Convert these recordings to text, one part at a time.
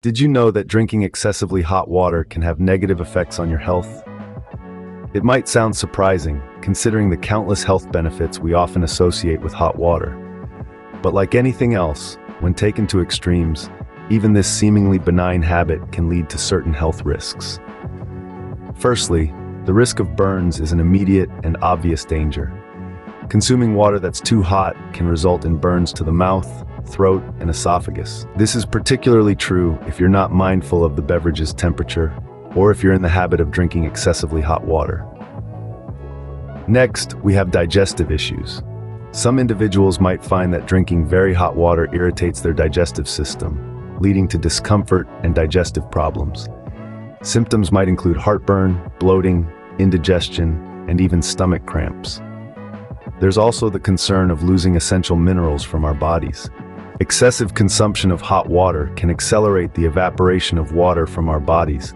Did you know that drinking excessively hot water can have negative effects on your health? It might sound surprising, considering the countless health benefits we often associate with hot water. But like anything else, when taken to extremes, even this seemingly benign habit can lead to certain health risks. Firstly, the risk of burns is an immediate and obvious danger. Consuming water that's too hot can result in burns to the mouth, throat, and esophagus. This is particularly true if you're not mindful of the beverage's temperature or if you're in the habit of drinking excessively hot water. Next, we have digestive issues. Some individuals might find that drinking very hot water irritates their digestive system, leading to discomfort and digestive problems. Symptoms might include heartburn, bloating, indigestion, and even stomach cramps. There's also the concern of losing essential minerals from our bodies. Excessive consumption of hot water can accelerate the evaporation of water from our bodies,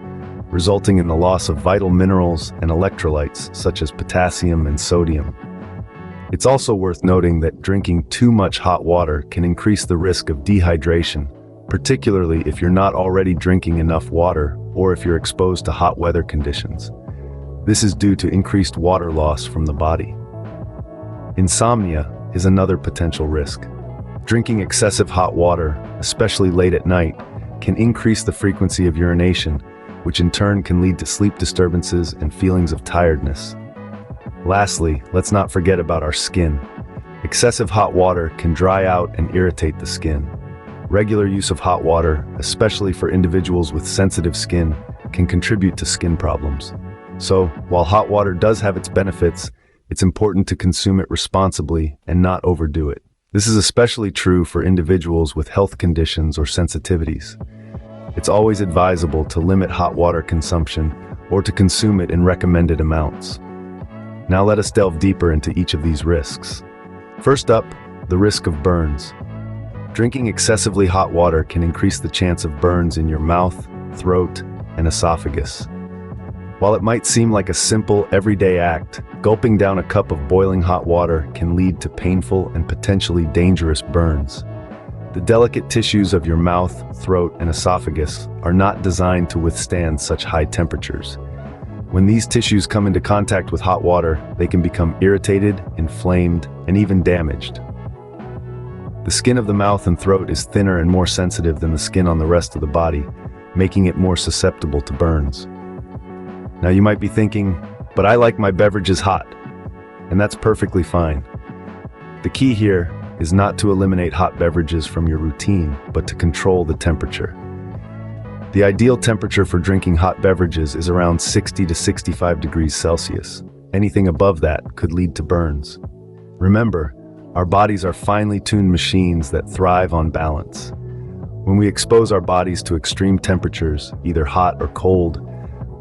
resulting in the loss of vital minerals and electrolytes such as potassium and sodium. It's also worth noting that drinking too much hot water can increase the risk of dehydration, particularly if you're not already drinking enough water or if you're exposed to hot weather conditions. This is due to increased water loss from the body. Insomnia is another potential risk. Drinking excessive hot water, especially late at night, can increase the frequency of urination, which in turn can lead to sleep disturbances and feelings of tiredness. Lastly, let's not forget about our skin. Excessive hot water can dry out and irritate the skin. Regular use of hot water, especially for individuals with sensitive skin, can contribute to skin problems. So, while hot water does have its benefits, it's important to consume it responsibly and not overdo it. This is especially true for individuals with health conditions or sensitivities. It's always advisable to limit hot water consumption or to consume it in recommended amounts. Now let us delve deeper into each of these risks. First up, the risk of burns. Drinking excessively hot water can increase the chance of burns in your mouth, throat, and esophagus. While it might seem like a simple, everyday act, gulping down a cup of boiling hot water can lead to painful and potentially dangerous burns. The delicate tissues of your mouth, throat, and esophagus are not designed to withstand such high temperatures. When these tissues come into contact with hot water, they can become irritated, inflamed, and even damaged. The skin of the mouth and throat is thinner and more sensitive than the skin on the rest of the body, making it more susceptible to burns. Now you might be thinking, but I like my beverages hot, and that's perfectly fine. The key here is not to eliminate hot beverages from your routine, but to control the temperature. The ideal temperature for drinking hot beverages is around 60 to 65 degrees Celsius. Anything above that could lead to burns. Remember, our bodies are finely tuned machines that thrive on balance. When we expose our bodies to extreme temperatures, either hot or cold,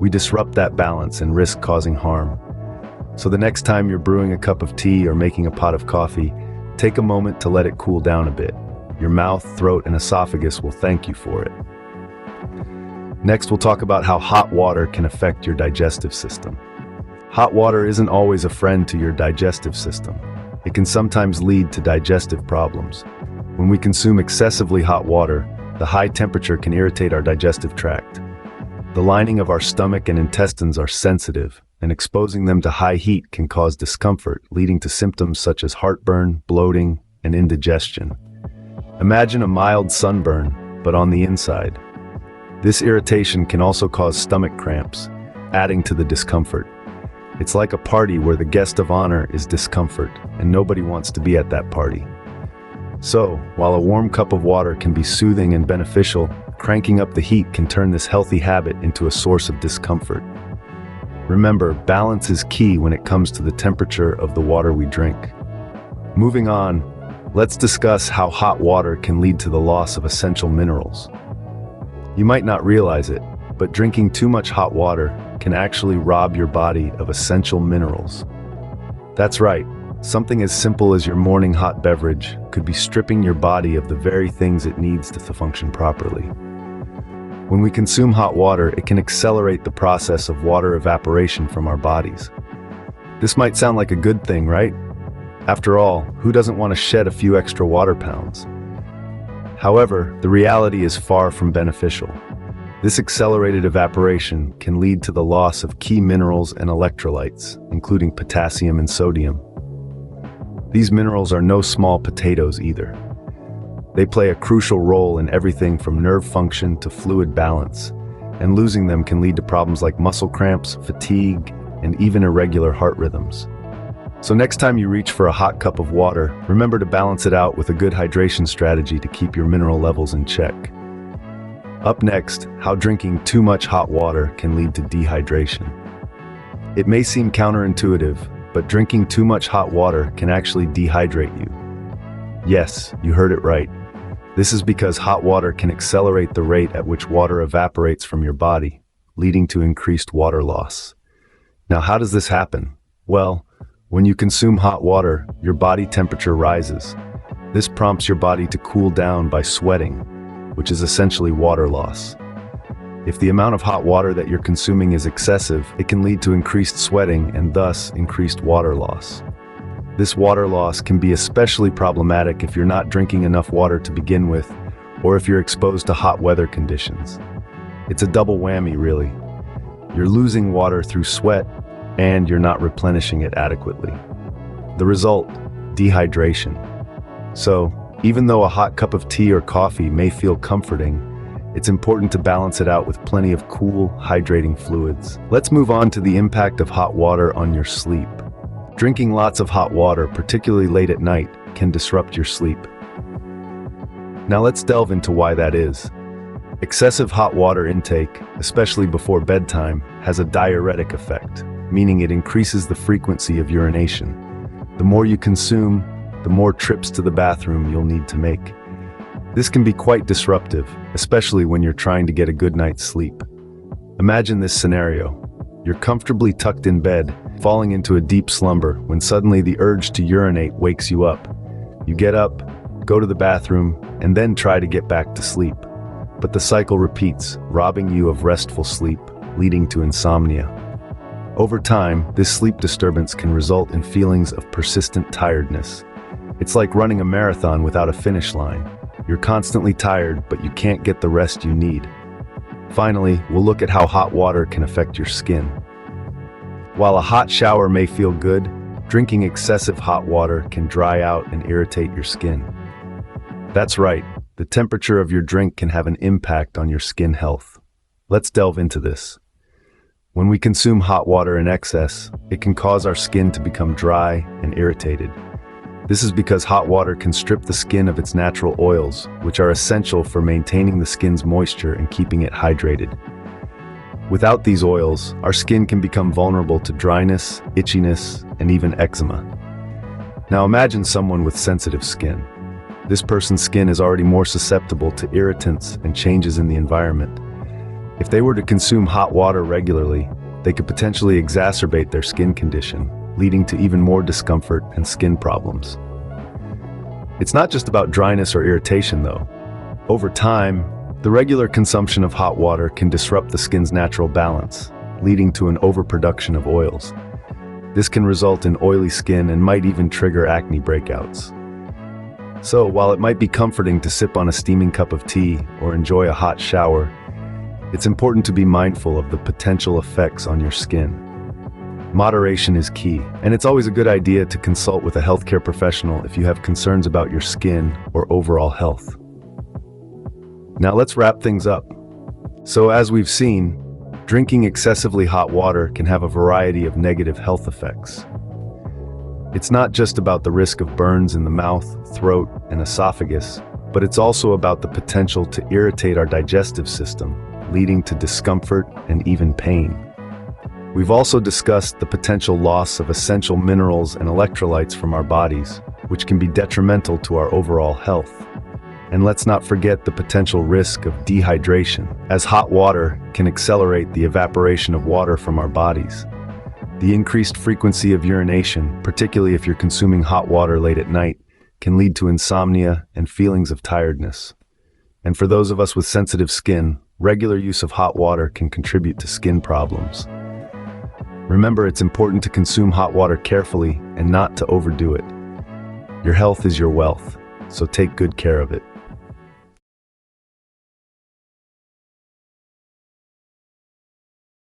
we disrupt that balance and risk causing harm. So the next time you're brewing a cup of tea or making a pot of coffee, take a moment to let it cool down a bit. Your mouth, throat, and esophagus will thank you for it. Next, we'll talk about how hot water can affect your digestive system. Hot water isn't always a friend to your digestive system. It can sometimes lead to digestive problems. When we consume excessively hot water, the high temperature can irritate our digestive tract. The lining of our stomach and intestines are sensitive, and exposing them to high heat can cause discomfort, leading to symptoms such as heartburn, bloating, and indigestion. Imagine a mild sunburn, but on the inside. This irritation can also cause stomach cramps, adding to the discomfort. It's like a party where the guest of honor is discomfort, and nobody wants to be at that party. So, while a warm cup of water can be soothing and beneficial, cranking up the heat can turn this healthy habit into a source of discomfort. Remember, balance is key when it comes to the temperature of the water we drink. Moving on, let's discuss how hot water can lead to the loss of essential minerals. You might not realize it, but drinking too much hot water can actually rob your body of essential minerals. That's right. Something as simple as your morning hot beverage could be stripping your body of the very things it needs to function properly. When we consume hot water, it can accelerate the process of water evaporation from our bodies. This might sound like a good thing, right? After all, who doesn't want to shed a few extra water pounds? However, the reality is far from beneficial. This accelerated evaporation can lead to the loss of key minerals and electrolytes, including potassium and sodium. These minerals are no small potatoes either. They play a crucial role in everything from nerve function to fluid balance, and losing them can lead to problems like muscle cramps, fatigue, and even irregular heart rhythms. So next time you reach for a hot cup of water, remember to balance it out with a good hydration strategy to keep your mineral levels in check. Up next, how drinking too much hot water can lead to dehydration. It may seem counterintuitive, but drinking too much hot water can actually dehydrate you. Yes, you heard it right. This is because hot water can accelerate the rate at which water evaporates from your body, leading to increased water loss. Now, how does this happen? Well, when you consume hot water, your body temperature rises. This prompts your body to cool down by sweating, which is essentially water loss. If the amount of hot water that you're consuming is excessive, it can lead to increased sweating and thus increased water loss. This water loss can be especially problematic if you're not drinking enough water to begin with, or if you're exposed to hot weather conditions. It's a double whammy, really. You're losing water through sweat, and you're not replenishing it adequately. The result, dehydration. So, even though a hot cup of tea or coffee may feel comforting, it's important to balance it out with plenty of cool, hydrating fluids. Let's move on to the impact of hot water on your sleep. Drinking lots of hot water, particularly late at night, can disrupt your sleep. Now let's delve into why that is. Excessive hot water intake, especially before bedtime, has a diuretic effect, meaning it increases the frequency of urination. The more you consume, the more trips to the bathroom you'll need to make. This can be quite disruptive, especially when you're trying to get a good night's sleep. Imagine this scenario. You're comfortably tucked in bed, falling into a deep slumber, when suddenly the urge to urinate wakes you up. You get up, go to the bathroom, and then try to get back to sleep. But the cycle repeats, robbing you of restful sleep, leading to insomnia. Over time, this sleep disturbance can result in feelings of persistent tiredness. It's like running a marathon without a finish line. You're constantly tired, but you can't get the rest you need. Finally, we'll look at how hot water can affect your skin. While a hot shower may feel good, drinking excessive hot water can dry out and irritate your skin. That's right, the temperature of your drink can have an impact on your skin health. Let's delve into this. When we consume hot water in excess, it can cause our skin to become dry and irritated. This is because hot water can strip the skin of its natural oils, which are essential for maintaining the skin's moisture and keeping it hydrated. Without these oils, our skin can become vulnerable to dryness, itchiness, and even eczema. Now imagine someone with sensitive skin. This person's skin is already more susceptible to irritants and changes in the environment. If they were to consume hot water regularly, they could potentially exacerbate their skin condition, leading to even more discomfort and skin problems. It's not just about dryness or irritation, though. Over time, the regular consumption of hot water can disrupt the skin's natural balance, leading to an overproduction of oils. This can result in oily skin and might even trigger acne breakouts. So, while it might be comforting to sip on a steaming cup of tea or enjoy a hot shower, it's important to be mindful of the potential effects on your skin. Moderation is key, and it's always a good idea to consult with a healthcare professional if you have concerns about your skin or overall health. Now let's wrap things up. So as we've seen, drinking excessively hot water can have a variety of negative health effects. It's not just about the risk of burns in the mouth, throat, and esophagus, but it's also about the potential to irritate our digestive system, leading to discomfort and even pain. We've also discussed the potential loss of essential minerals and electrolytes from our bodies, which can be detrimental to our overall health. And let's not forget the potential risk of dehydration, as hot water can accelerate the evaporation of water from our bodies. The increased frequency of urination, particularly if you're consuming hot water late at night, can lead to insomnia and feelings of tiredness. And for those of us with sensitive skin, regular use of hot water can contribute to skin problems. Remember, it's important to consume hot water carefully and not to overdo it. Your health is your wealth, so take good care of it.